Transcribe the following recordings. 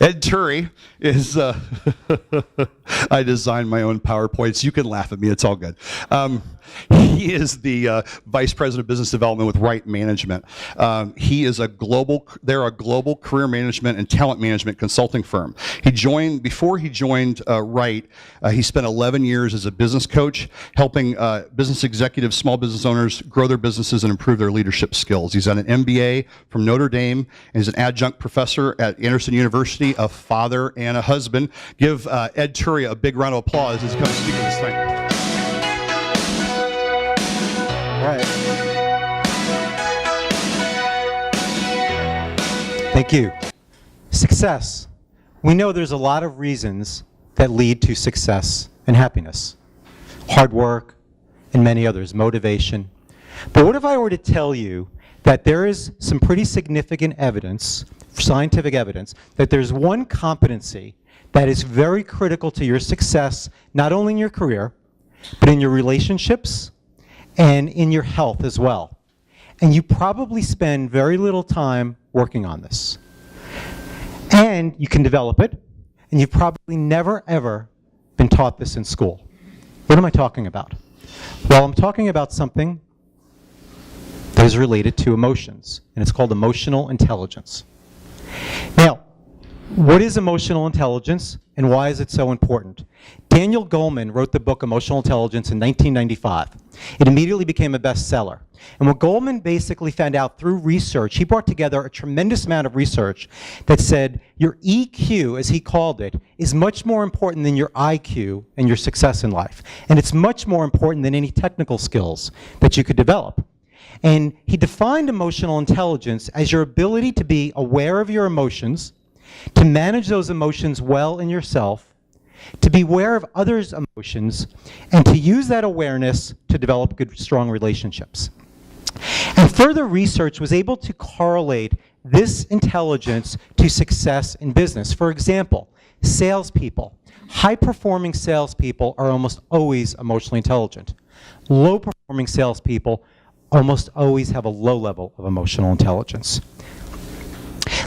Ed Turi is, I designed my own PowerPoints. You can laugh at me, it's all good. He is the Vice President of Business Development with Right Management. They're a global career management and talent management consulting firm. Before he joined Right, he spent 11 years as a business coach, helping business executives, small business owners grow their businesses and improve their leadership skills. He's got an MBA from Notre Dame, and he's an adjunct professor at Anderson University, a father and a husband. Give Ed Turi a big round of applause as he comes to speak this thing. All right. Thank you. Success. We know there's a lot of reasons that lead to success and happiness. Hard work and many others, motivation. But what if I were to tell you that there is some pretty significant evidence, scientific evidence, that there's one competency that is very critical to your success, not only in your career, but in your relationships and in your health as well. And you probably spend very little time working on this. And you can develop it, and you've probably never, ever been taught this in school. What am I talking about? Well, I'm talking about something that is related to emotions, and it's called emotional intelligence. Now, what is emotional intelligence, and why is it so important? Daniel Goleman wrote the book Emotional Intelligence in 1995. It immediately became a bestseller. And what Goleman basically found out through research, he brought together a tremendous amount of research that said your EQ, as he called it, is much more important than your IQ and your success in life. And it's much more important than any technical skills that you could develop. And he defined emotional intelligence as your ability to be aware of your emotions, to manage those emotions well in yourself, to be aware of others' emotions, and to use that awareness to develop good, strong relationships. And further research was able to correlate this intelligence to success in business. For example, salespeople. High-performing salespeople are almost always emotionally intelligent. Low-performing salespeople almost always have a low level of emotional intelligence.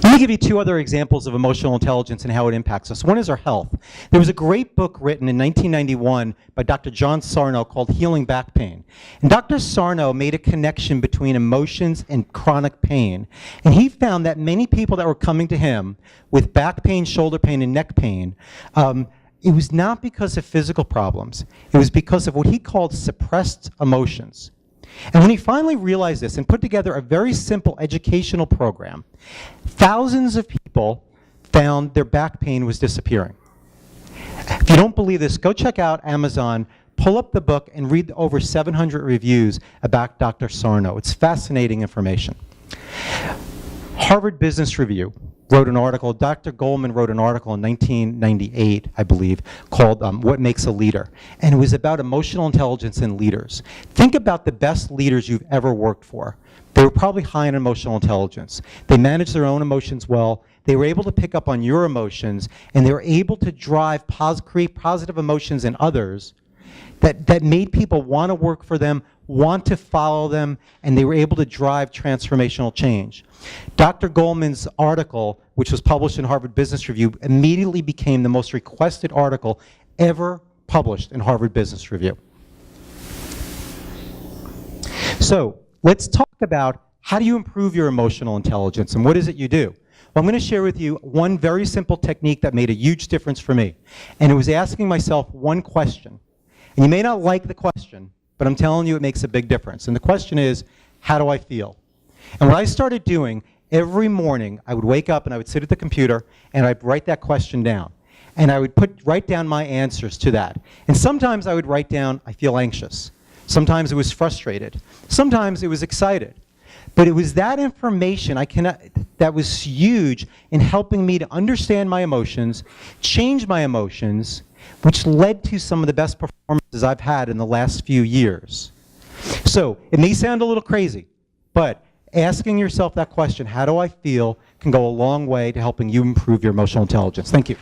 Let me give you two other examples of emotional intelligence and how it impacts us. One is our health. There was a great book written in 1991 by Dr. John Sarno called Healing Back Pain. And Dr. Sarno made a connection between emotions and chronic pain. And he found that many people that were coming to him with back pain, shoulder pain, and neck pain, it was not because of physical problems. It was because of what he called suppressed emotions. And when he finally realized this and put together a very simple educational program, thousands of people found their back pain was disappearing. If you don't believe this, go check out Amazon, pull up the book, and read over 700 reviews about Dr. Sarno. It's fascinating information. Harvard Business Review wrote an article, Dr. Goleman wrote an article in 1998, I believe, called What Makes a Leader? And it was about emotional intelligence in leaders. Think about the best leaders you've ever worked for. They were probably high in emotional intelligence. They managed their own emotions well. They were able to pick up on your emotions, and they were able to create positive emotions in others that made people want to work for them, want to follow them, and they were able to drive transformational change. Dr. Goleman's article, which was published in Harvard Business Review, immediately became the most requested article ever published in Harvard Business Review. So let's talk about how do you improve your emotional intelligence and what is it you do? Well, I'm going to share with you one very simple technique that made a huge difference for me. And it was asking myself one question. And you may not like the question, but I'm telling you it makes a big difference. And the question is, how do I feel? And what I started doing, every morning I would wake up and I would sit at the computer and I'd write that question down. And I would write down my answers to that. And sometimes I would write down, I feel anxious. Sometimes it was frustrated. Sometimes it was excited. But it was that information that was huge in helping me to understand my emotions, change my emotions, which led to some of the best performances I've had in the last few years. So it may sound a little crazy, but asking yourself that question, how do I feel, can go a long way to helping you improve your emotional intelligence. Thank you.